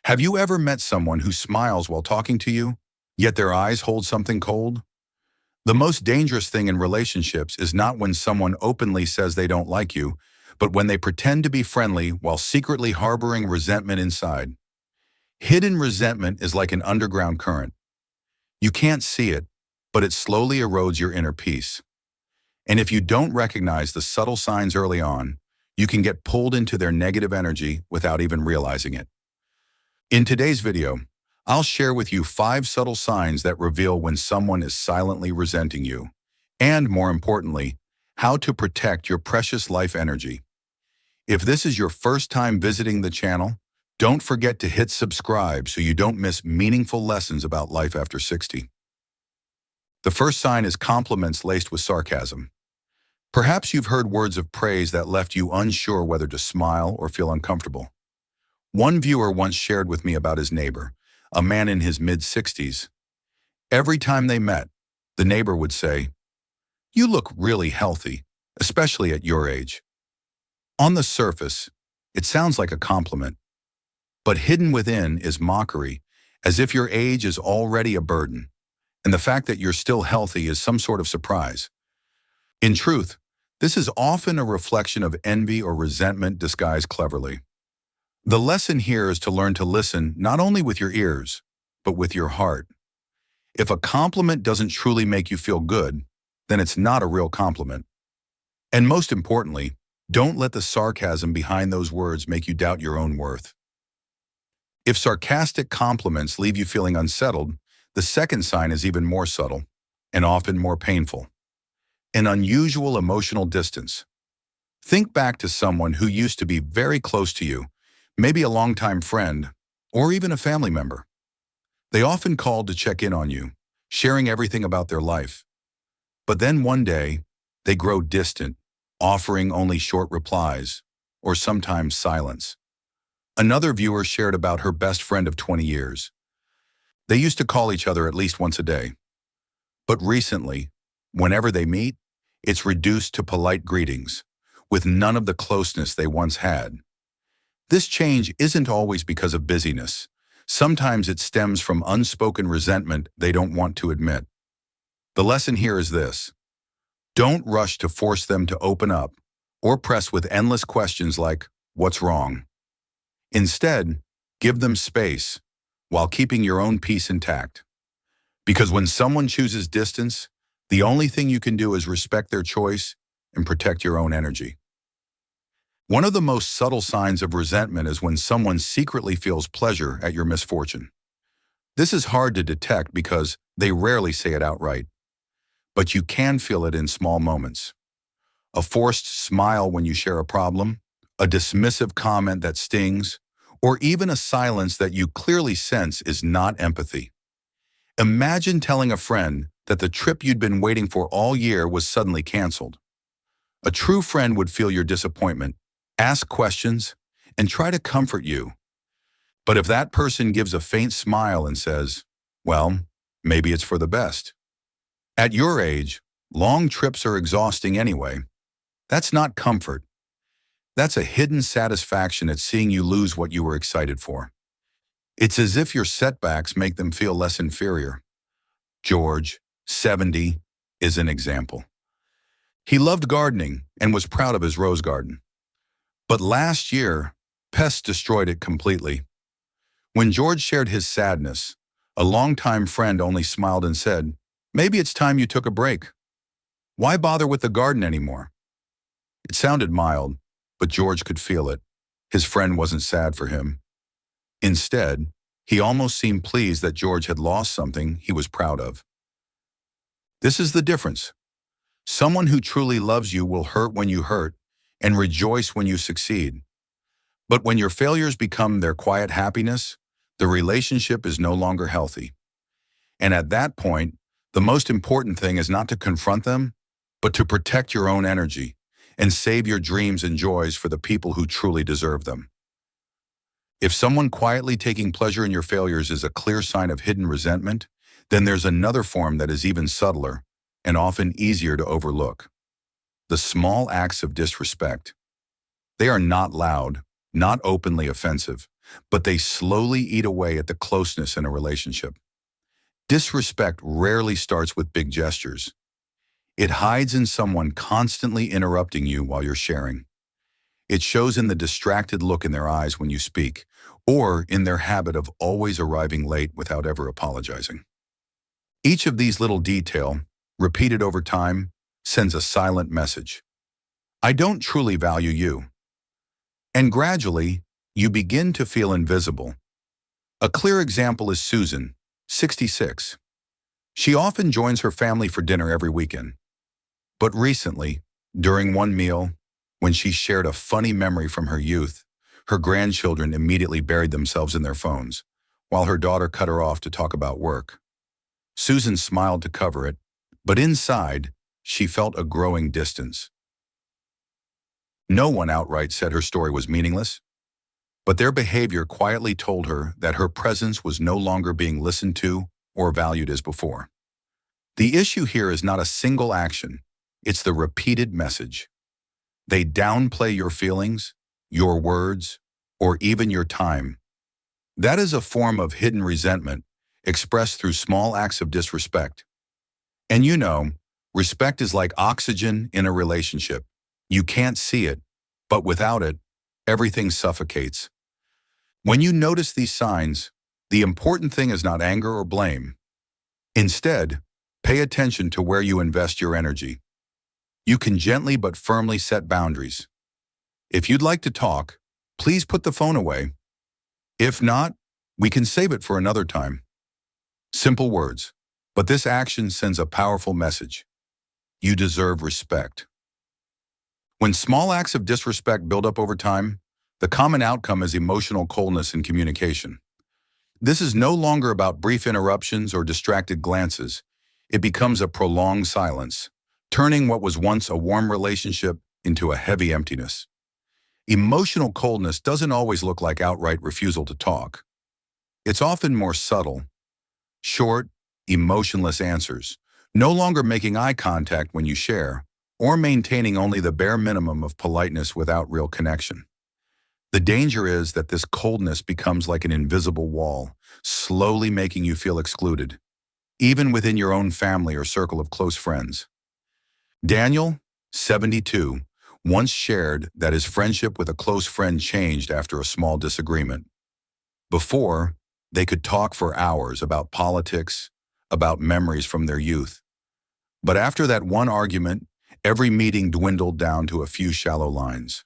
Have you ever met someone who smiles while talking to you, yet their eyes hold something cold? The most dangerous thing in relationships is not when someone openly says they don't like you, but when they pretend to be friendly while secretly harboring resentment inside. Hidden resentment is like an underground current. You can't see it, but it slowly erodes your inner peace. And if you don't recognize the subtle signs early on, you can get pulled into their negative energy without even realizing it. In today's video, I'll share with you 5 subtle signs that reveal when someone is silently resenting you, and more importantly, how to protect your precious life energy. If this is your first time visiting the channel, don't forget to hit subscribe so you don't miss meaningful lessons about life after 60. The first sign is compliments laced with sarcasm. Perhaps you've heard words of praise that left you unsure whether to smile or feel uncomfortable. One viewer once shared with me about his neighbor, a man in his mid-60s. Every time they met, the neighbor would say, "You look really healthy, especially at your age." On the surface, it sounds like a compliment, but hidden within is mockery, as if your age is already a burden, and the fact that you're still healthy is some sort of surprise. In truth, this is often a reflection of envy or resentment disguised cleverly. The lesson here is to learn to listen not only with your ears, but with your heart. If a compliment doesn't truly make you feel good, then it's not a real compliment. And most importantly, don't let the sarcasm behind those words make you doubt your own worth. If sarcastic compliments leave you feeling unsettled, the second sign is even more subtle and often more painful. An unusual emotional distance. Think back to someone who used to be very close to you, maybe a longtime friend, or even a family member. They often called to check in on you, sharing everything about their life. But then one day, they grow distant, offering only short replies, or sometimes silence. Another viewer shared about her best friend of 20 years. They used to call each other at least once a day. But recently, whenever they meet, it's reduced to polite greetings, with none of the closeness they once had. This change isn't always because of busyness. Sometimes it stems from unspoken resentment they don't want to admit. The lesson here is this: don't rush to force them to open up or press with endless questions like, "What's wrong?" Instead, give them space while keeping your own peace intact. Because when someone chooses distance, the only thing you can do is respect their choice and protect your own energy. One of the most subtle signs of resentment is when someone secretly feels pleasure at your misfortune. This is hard to detect because they rarely say it outright, but you can feel it in small moments. A forced smile when you share a problem, a dismissive comment that stings, or even a silence that you clearly sense is not empathy. Imagine telling a friend that the trip you'd been waiting for all year was suddenly canceled. A true friend would feel your disappointment, ask questions, and try to comfort you. But if that person gives a faint smile and says, "Well, maybe it's for the best." At your age, long trips are exhausting anyway. That's not comfort. That's a hidden satisfaction at seeing you lose what you were excited for. It's as if your setbacks make them feel less inferior. George, 70, is an example. He loved gardening and was proud of his rose garden. But last year, pests destroyed it completely. When George shared his sadness, a longtime friend only smiled and said, "Maybe it's time you took a break. Why bother with the garden anymore?" It sounded mild, but George could feel it. His friend wasn't sad for him. Instead, he almost seemed pleased that George had lost something he was proud of. This is the difference. Someone who truly loves you will hurt when you hurt and rejoice when you succeed. But when your failures become their quiet happiness, the relationship is no longer healthy. And at that point, the most important thing is not to confront them, but to protect your own energy and save your dreams and joys for the people who truly deserve them. If someone quietly taking pleasure in your failures is a clear sign of hidden resentment, then there's another form that is even subtler and often easier to overlook: the small acts of disrespect. They are not loud, not openly offensive, but they slowly eat away at the closeness in a relationship. Disrespect rarely starts with big gestures. It hides in someone constantly interrupting you while you're sharing. It shows in the distracted look in their eyes when you speak, or in their habit of always arriving late without ever apologizing. Each of these little details, repeated over time, sends a silent message. I don't truly value you. And gradually, you begin to feel invisible. A clear example is Susan, 66. She often joins her family for dinner every weekend. But recently, during one meal, when she shared a funny memory from her youth, her grandchildren immediately buried themselves in their phones, while her daughter cut her off to talk about work. Susan smiled to cover it, but inside, she felt a growing distance. No one outright said her story was meaningless, but their behavior quietly told her that her presence was no longer being listened to or valued as before. The issue here is not a single action, it's the repeated message. They downplay your feelings, your words, or even your time. That is a form of hidden resentment expressed through small acts of disrespect. And respect is like oxygen in a relationship. You can't see it, but without it, everything suffocates. When you notice these signs, the important thing is not anger or blame. Instead, pay attention to where you invest your energy. You can gently but firmly set boundaries. If you'd like to talk, please put the phone away. If not, we can save it for another time. Simple words, but this action sends a powerful message. You deserve respect. When small acts of disrespect build up over time, the common outcome is emotional coldness in communication. This is no longer about brief interruptions or distracted glances. It becomes a prolonged silence, turning what was once a warm relationship into a heavy emptiness. Emotional coldness doesn't always look like outright refusal to talk. It's often more subtle, short, emotionless answers, no longer making eye contact when you share, or maintaining only the bare minimum of politeness without real connection. The danger is that this coldness becomes like an invisible wall, slowly making you feel excluded, even within your own family or circle of close friends. Daniel, 72, once shared that his friendship with a close friend changed after a small disagreement. Before, they could talk for hours about politics, about memories from their youth. But after that one argument, every meeting dwindled down to a few shallow lines.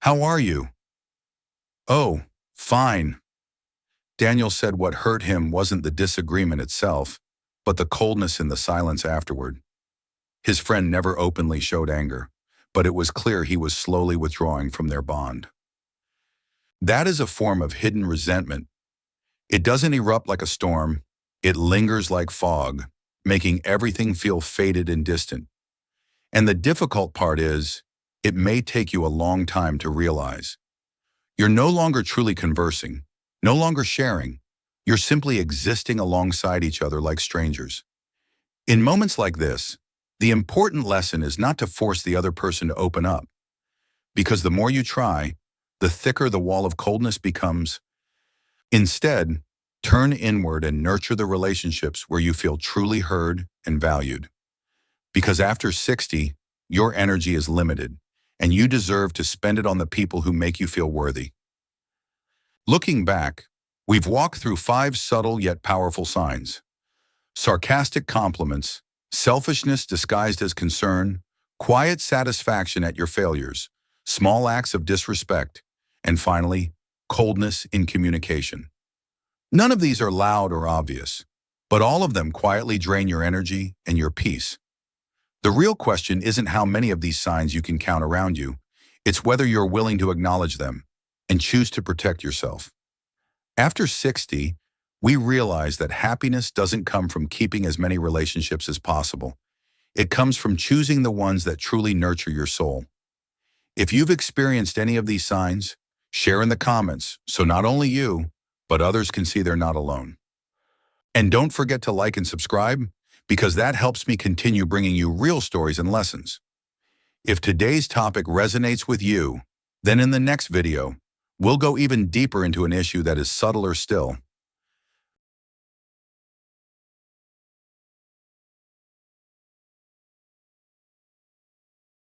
How are you? Oh, fine. Daniel said what hurt him wasn't the disagreement itself, but the coldness in the silence afterward. His friend never openly showed anger, but it was clear he was slowly withdrawing from their bond. That is a form of hidden resentment. It doesn't erupt like a storm, it lingers like fog, making everything feel faded and distant. And the difficult part is, it may take you a long time to realize. You're no longer truly conversing, no longer sharing. You're simply existing alongside each other like strangers. In moments like this, the important lesson is not to force the other person to open up, because the more you try, the thicker the wall of coldness becomes. Instead, turn inward and nurture the relationships where you feel truly heard and valued. Because after 60, your energy is limited, and you deserve to spend it on the people who make you feel worthy. Looking back, we've walked through 5 subtle yet powerful signs: sarcastic compliments, selfishness disguised as concern, quiet satisfaction at your failures, small acts of disrespect, and finally, coldness in communication. None of these are loud or obvious, but all of them quietly drain your energy and your peace. The real question isn't how many of these signs you can count around you, it's whether you're willing to acknowledge them and choose to protect yourself. After 60, we realize that happiness doesn't come from keeping as many relationships as possible. It comes from choosing the ones that truly nurture your soul. If you've experienced any of these signs, share in the comments so not only you, but others can see they're not alone. And don't forget to like and subscribe, because that helps me continue bringing you real stories and lessons. If today's topic resonates with you, then in the next video, We'll go even deeper into an issue that is subtler still.